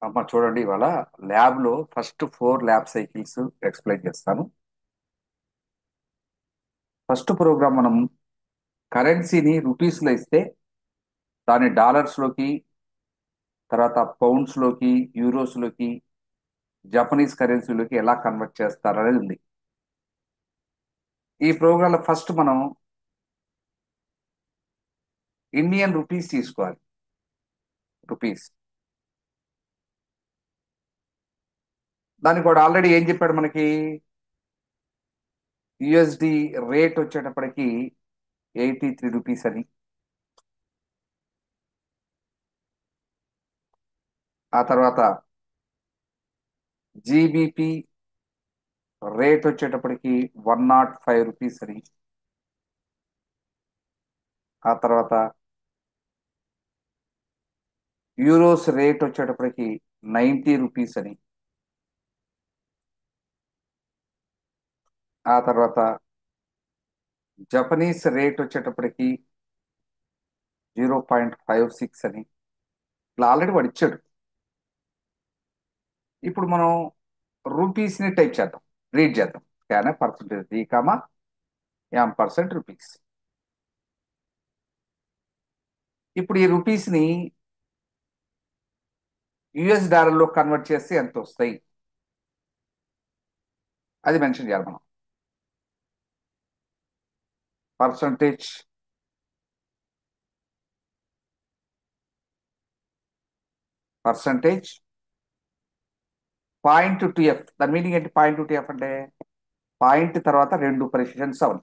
అమ్మ చూడండి, ఇవాళ ల్యాబ్లో ఫస్ట్ 4 ల్యాబ్ సైకిల్స్ ఎక్స్ప్లెయిన్ చేస్తాను. ఫస్ట్ ప్రోగ్రామ్ మనం కరెన్సీని రూపీస్లో ఇస్తే దాన్ని డాలర్స్లోకి, తర్వాత పౌండ్స్లోకి, యూరోస్లోకి, జపనీస్ కరెన్సీలోకి ఎలా కన్వర్ట్ చేస్తారనేది ఉంది. ఈ ప్రోగ్రాంలో ఫస్ట్ మనం ఇండియన్ రూపీస్ తీసుకోవాలి. రూపీస్ దానికి కూడా ఆల్రెడీ ఏం చెప్పాడు మనకి, యుఎస్డి రేట్ వచ్చేటప్పటికి 83 రూపీస్ అని. ఆ తర్వాత జీబీపీ రేట్ వచ్చేటప్పటికి 105 రూపీస్ అని. ఆ తర్వాత యూరోస్ రేట్ వచ్చేటప్పటికి 90 రూపీస్ అని. ఆ తర్వాత జపనీస్ రేట్ వచ్చేటప్పటికి 0.56 అని. ఇలా ఆల్రెడీ వాడు ఇచ్చాడు. ఇప్పుడు మనం రూపీస్ని టైప్ చేద్దాం, రీడ్ చేద్దాం. Scan percentage d comma M% rupees. ఇప్పుడు ఈ రూపీస్ని యుఎస్ డాలర్లో కన్వర్ట్ చేస్తే ఎంత వస్తాయి అది మెన్షన్ చేయాలి మనం. Percentage percentage .2f. దాని మీనింగ్ ఏంటి? .2f అంటే పాయింట్ తర్వాత 2 ప్రెసిడెంట్స్ అవును.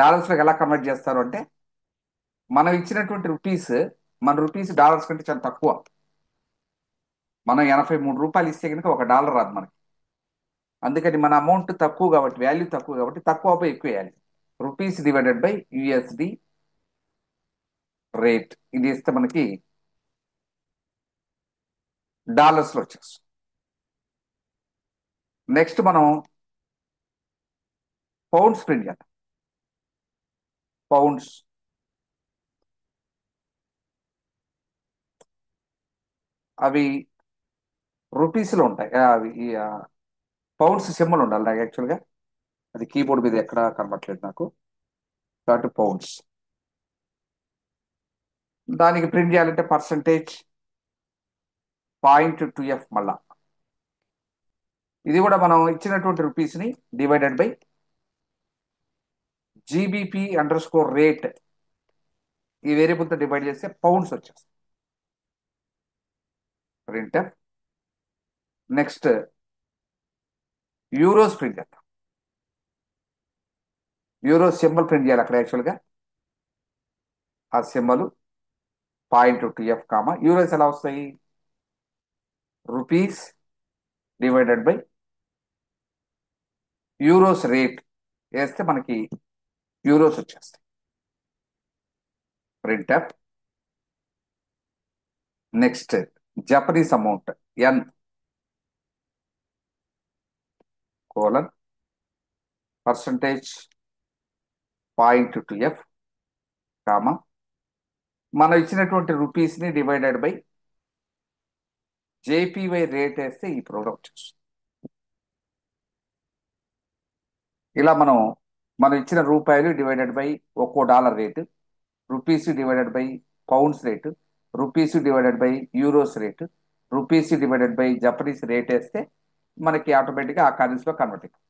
డాలర్స్లోకి ఎలా కన్వర్ట్ చేస్తారు అంటే, మనం ఇచ్చినటువంటి రూపీస్, మన రూపీస్ డాలర్స్ కంటే చాలా తక్కువ. మనం 83 రూపాయలు ఇస్తే కనుక $1 రాదు మనకి. అందుకని మన అమౌంట్ తక్కువ కాబట్టి, వాల్యూ తక్కువ కాబట్టి తక్కువ పై ఎక్కువ వేయాలి. Rupees divided by USD rate, ఇది ఇస్తే మనకి డాలర్స్లో వచ్చేస్తుంది. నెక్స్ట్ మనం పౌండ్స్ ప్రింట్ చేద్దాం. పౌండ్స్ అవి రూపీస్లో ఉంటాయి. అవి పౌండ్స్ సింబల్ ఉండాలి నాకు యాక్చువల్గా. అది కీబోర్డ్ మీద ఎక్కడ కనబట్లేదు నాకు. కాబట్టి పౌండ్స్ దానికి ప్రింట్ చేయాలంటే పర్సంటేజ్ .2f. మళ్ళా ఇది కూడా మనం ఇచ్చినటువంటి రూపీస్ని డివైడెడ్ బై GBP_రేట్, ఈ వేరియబుల్తో డివైడ్ చేస్తే పౌండ్స్ వచ్చేస్తాయి. ప్రింట్. నెక్స్ట్ యూరోస్ ప్రింట్ చేద్దాం. యూరో సింబల్ ప్రింట్ చేయాలి అక్కడ యాక్చువల్గా. ఆ సింబల్ .2f కామా యూరోస్ ఎలా వస్తాయి, rupees divided by euros rate వేస్తే మనకి యూరోస్ వచ్చేస్తాయి. ప్రింట్. నెక్స్ట్ జపనీస్ అమౌంట్ ఎన్ కోలన్ పర్సంటేజ్ .2f కామా మనం ఇచ్చినటువంటి రూపీస్ని డివైడెడ్ బై జేపీవై రేట్ వేస్తే ఈ ప్రోగ్రామ్ వచ్చేస్తుంది. ఇలా మనం ఇచ్చిన రూపాయలు డివైడెడ్ బై ఒక్కో dollar rate, rupees divided by pounds rate, rupees divided by euros rate, rupees divided by Japanese rate వేస్తే మనకి ఆటోమేటిక్గా ఆ కరెన్సీలో కన్వర్ట్ అవుతుంది.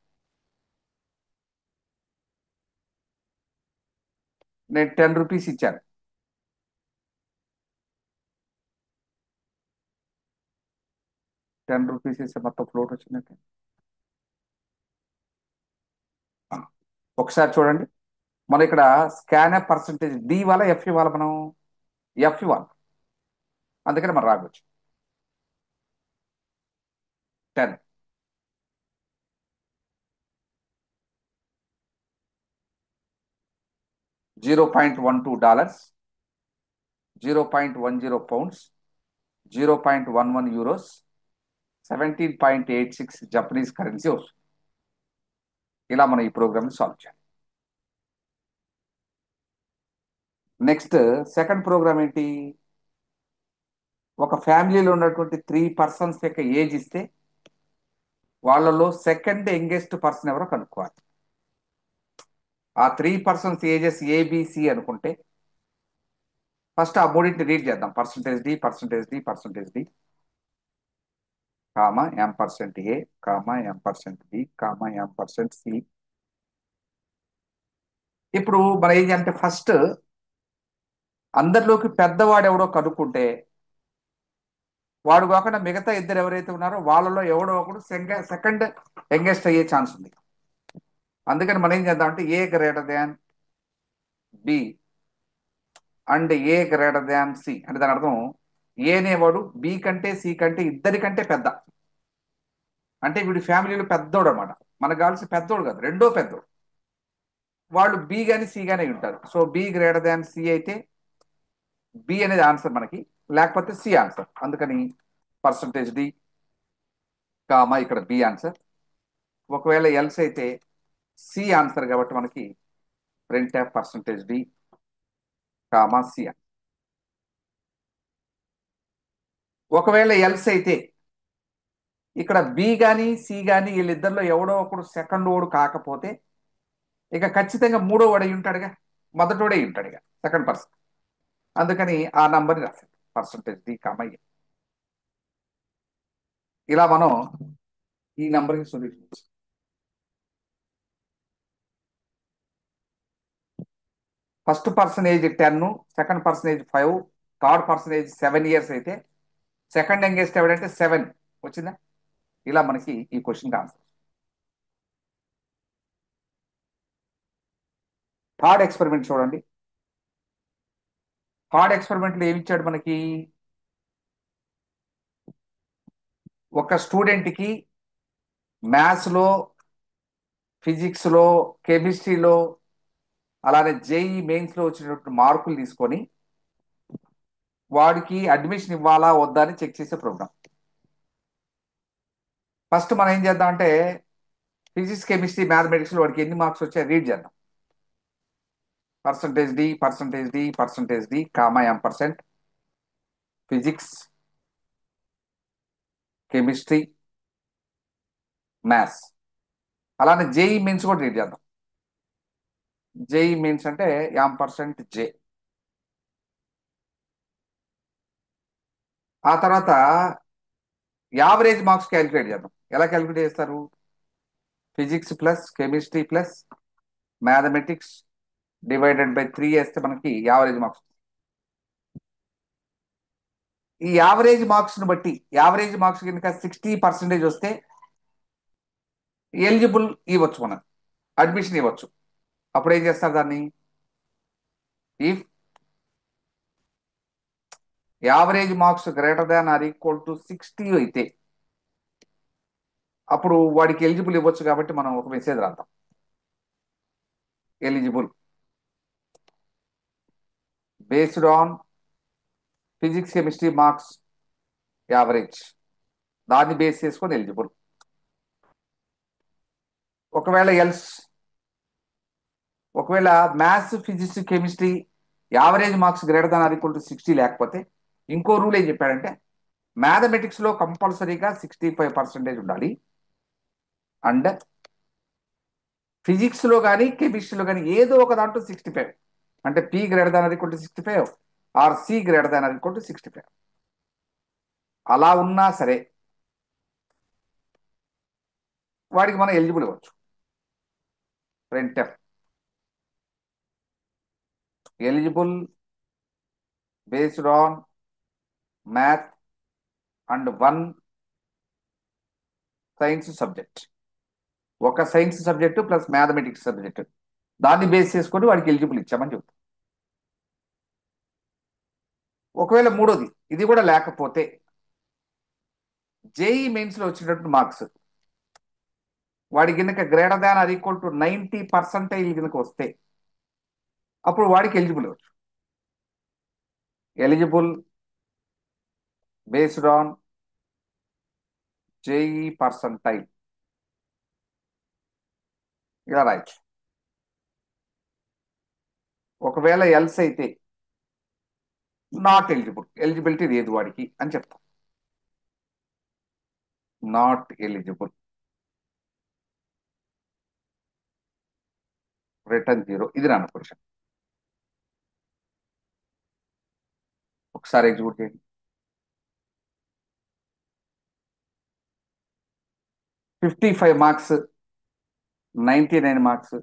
నేను 10 రూపీస్ ఇచ్చాను. 10 రూపీస్ ఇస్తే మొత్తం ఫ్లోట్ వచ్చిందంటే ఒకసారి చూడండి. మనం ఇక్కడ స్కాన్ పర్సంటేజ్ డి ఇవ్వాలా ఎఫ్ ఇవ్వాలా? మనం ఎఫ్ ఇవ్వాలి. అందుకని మనం రాగొచ్చు 10. $0.12, $0.10 పౌండ్స్, 0.11 యూరోస్, 17.86 జపనీస్ కరెన్సీ వస్తుంది. ఇలా మనం ఈ ప్రోగ్రామ్ని సాల్వ్ చేయాలి. నెక్స్ట్ సెకండ్ ప్రోగ్రామ్ ఏంటి, ఒక ఫ్యామిలీలో ఉన్నటువంటి 3 పర్సన్స్ యొక్క ఏజ్ ఇస్తే వాళ్ళలో సెకండ్ యంగెస్ట్ పర్సన్ ఎవరో కనుక్కోవాలి. ఆ 3 పర్సన్స్ ఏజెస్ ఏబిసి అనుకుంటే ఫస్ట్ ఆ మూడింటిని రీడ్ చేద్దాం. Percentage D, percentage D, percentage D, comma M% A, comma M% B, comma M% C. ఇప్పుడు మనం ఏం చేయాలంటే ఫస్ట్ అందరిలోకి పెద్దవాడు ఎవడో కనుక్కుంటే వాడు కాకుండా మిగతా ఇద్దరు ఎవరైతే ఉన్నారో వాళ్ళలో ఎవడో ఒకడు సెకండ్ యంగెస్ట్ అయ్యే ఛాన్స్ ఉంది. అందుకని మనం ఏం చేద్దామంటే A greater than B and A greater than C అంటే దాని అర్థం ఏ అనేవాడు బి కంటే సి కంటే ఇద్దరికంటే పెద్ద. అంటే వీడి ఫ్యామిలీలో పెద్దోడు అనమాట. మనకు కావాల్సిన పెద్దోడు కాదు, రెండో పెద్దోడు. వాళ్ళు బి కానీ సి కానీ ఉంటారు. So b greater than c అయితే బి అనేది ఆన్సర్ మనకి, లేకపోతే సి ఆన్సర్. అందుకని పర్సంటేజ్ డి కామా ఇక్కడ బి ఆన్సర్. ఒకవేళ ఎల్స్ అయితే సి ఆన్సర్ కాబట్టి మనకి printf percentage D comma c. ఒకవేళ ఎల్స్ అయితే ఇక్కడ బి కానీ సి కానీ వీళ్ళిద్దరిలో ఎవడో ఒకడు సెకండ్ ఓడు కాకపోతే ఇక ఖచ్చితంగా మూడో వాడు అయి ఉంటాడుగా, మొదటోడే అయి ఉంటాడుగా సెకండ్ పర్సన్. అందుకని ఆ నంబర్ని రాశారు పర్సంటేజ్ డి కామా ఏ. ఇలా మనం ఈ నంబర్కి solution. First person age 10, second person age 5, third person age 7 years అయితే సెకండ్ యంగెస్ట్ ఎవడంటే 7 వచ్చిందా. ఇలా మనకి ఈ క్వశ్చన్ ఆన్సర్. థర్డ్ ఎక్స్పెరిమెంట్ చూడండి. థర్డ్ ఎక్స్పెరిమెంట్ లో ఏమి ఇచ్చాడు మనకి, ఒక స్టూడెంట్ కి మ్యాథ్స్ లో, ఫిజిక్స్ లో, కెమిస్ట్రీలో, అలానే జేఈ మెయిన్స్ లో వచ్చినటువంటి మార్కులు తీసుకొని వాడికి అడ్మిషన్ ఇవ్వాలా వద్దా అని చెక్ చేసే ప్రోగ్రామ్. ఫస్ట్ మనం ఏం చేద్దాం అంటే ఫిజిక్స్, కెమిస్ట్రీ, మ్యాథమెటిక్స్ లో వాడికి ఎన్ని మార్క్స్ వచ్చాయో రీడ్ చేద్దాం. Percentage D, percentage D, percentage D comma M%, physics, chemistry, maths. అలానే జేఈ మెయిన్స్ కూడా రీడ్ చేద్దాం. జేఈ మెయిన్స్ అంటే M%J. ఆ తర్వాత యావరేజ్ మార్క్స్ క్యాలిక్యులేట్ చేద్దాం. ఎలా క్యాలిక్యులేట్ చేస్తారు, physics plus chemistry plus mathematics /3 వేస్తే మనకి యావరేజ్ మార్క్స్. ఈ యావరేజ్ మార్క్స్ ని బట్టి యావరేజ్ మార్క్స్ కనుక 60% వస్తే ఎలిజిబుల్ ఇవ్వచ్చు, మనం అడ్మిషన్ ఇవ్వచ్చు. అప్పుడు ఏం చేస్తారు దాన్ని, if average marks greater than or equal to 60 అయితే అప్పుడు వాడికి ఎలిజిబుల్ ఇవ్వచ్చు. కాబట్టి మనం ఒక మెసేజ్ రాద్దాం, eligible based on physics chemistry marks average, దాన్ని బేస్ చేసుకొని ఎలిజిబుల్. ఒకవేళ ఎల్స్, ఒకవేళ maths, physics, chemistry average marks greater than or equal to 60 లేకపోతే ఇంకో రూల్ ఏం చెప్పాడంటే మ్యాథమెటిక్స్ లో కంపల్సరీగా 65% ఉండాలి, అండ్ ఫిజిక్స్ లో కానీ కెమిస్ట్రీలో కానీ ఏదో ఒక దాంట్లో 65, అంటే P greater than or equal to 65 or C greater than or equal to 65. అలా ఉన్నా సరే వాడికి మనం ఎలిజిబుల్ ఇవ్వచ్చు. Print F eligible based on math and 1 science subject, ఒక science subject plus mathematics subject, దాన్ని బేస్ చేసుకొని వాడికి ఎలిజిబుల్ ఇచ్చామని చెప్తాం. ఒకవేళ మూడోది ఇది కూడా లేకపోతే జేఈ మెయిన్స్ లో వచ్చినటువంటి మార్క్స్ వాడి కనుక greater than or equal to 90% కనుక వస్తే అప్పుడు వాడికి ఎలిజిబుల్ ఇవ్వచ్చు. Eligible based on JEE percentile, ఇలా రైట్. ఒకవేళ ఎల్స్ అయితే నాట్ ఎలిజిబుల్, ఎలిజిబిలిటీ లేదు వాడికి అని చెప్తాం. Not eligible, return zero. ఇది రాను క్వశ్చన్. ఒకసారి ఎగ్జిక్యూట్ చేయండి. 55 మార్క్స్, 99 మార్క్స్,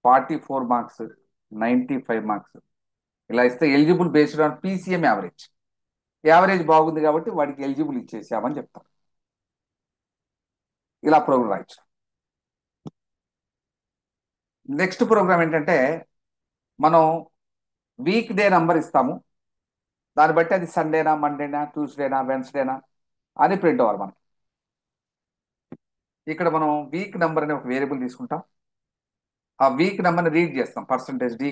44 మార్క్స్, 95 మార్క్స్. ఇలా ఇస్తే eligible based on PCM average. Average బాగుంది కాబట్టి వాడికి ఎలిజిబుల్ ఇచ్చేసామని చెప్తాం. ఇలా ప్రోగ్రామ్ రాయొచ్చు. నెక్స్ట్ ప్రోగ్రామ్ ఏంటంటే, మనం వీక్ డే నంబర్ ఇస్తాము. దాన్ని బట్టి అది సండేనా, మండేనా, ట్యూస్డేనా, వెన్స్డేనా అని ప్రింట్ అవ్వాలి మనం. ఇక్కడ మనం వీక్ నెంబర్ అనే ఒక వేరియబుల్ తీసుకుంటాం. ఆ వీక్ నెంబర్ని రీడ్ చేస్తాం. %d,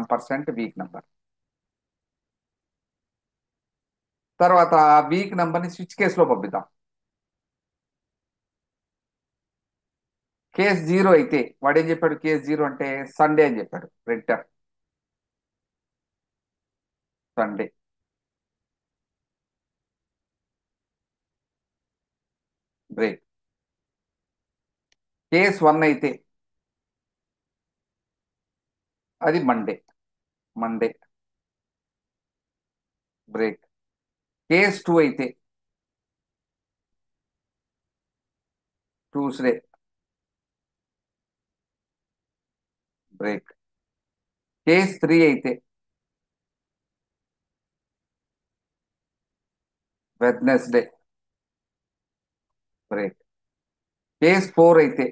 m% week number. తర్వాత ఆ వీక్ నెంబర్ని స్విచ్ కేసులో పంపిద్దాం. కేస్ జీరో అయితే వాడు ఏం చెప్పాడు? కేస్ జీరో అంటే సండే అని చెప్పాడు. Printer Sunday. Break. Case one అయితే అది Monday. Monday. Break. Case two అయితే ట్యూస్డే. బ్రేక్. కేస్ త్రీ అయితే వెడ్నెస్డే. బ్రేక్. కేస్ ఫోర్ అయితే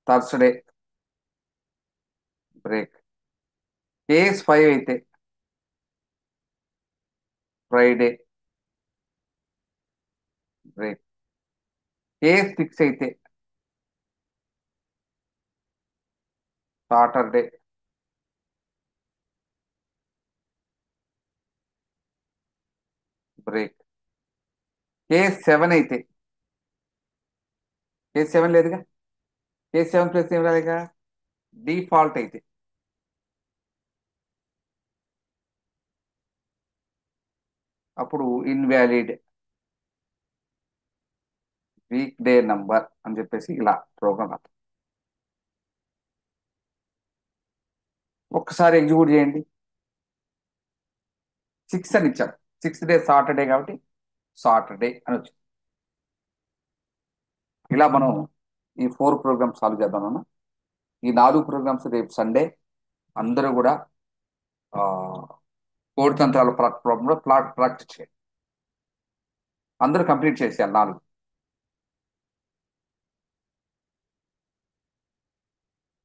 థర్స్డే. బ్రేక్. కేస్ ఫైవ్ అయితే ఫ్రైడే. బ్రేక్. కేస్ సిక్స్ అయితే సాటర్డే. బ్రేక్. కేస్ సెవెన్ అయితే, కేస్ సెవెన్ లేదుగా, case seven plus ఏం రాదుగా, డిఫాల్ట్ అయితే అప్పుడు ఇన్వాలిడ్ వీక్ డే నంబర్ అని చెప్పేసి ఇలా ప్రోగ్రామ్ అవుతుంది. ఒక్కసారి ఎగ్జిక్యూట్ చేయండి. 6 అని ఇచ్చారు. 6th డే సాటర్డే కాబట్టి సాటర్డే అని వచ్చింది. ఇలా మనం ఈ 4 ప్రోగ్రామ్స్ సాల్వ్ చేద్దాం అన్న. ఈ 4 ప్రోగ్రామ్స్ రేపు సండే అందరూ కూడా కోడి తంత్రాల ప్రాబ్లంలో ప్రాక్టీస్ చేయాలి. అందరూ కంప్లీట్ చేసేయాలి 4.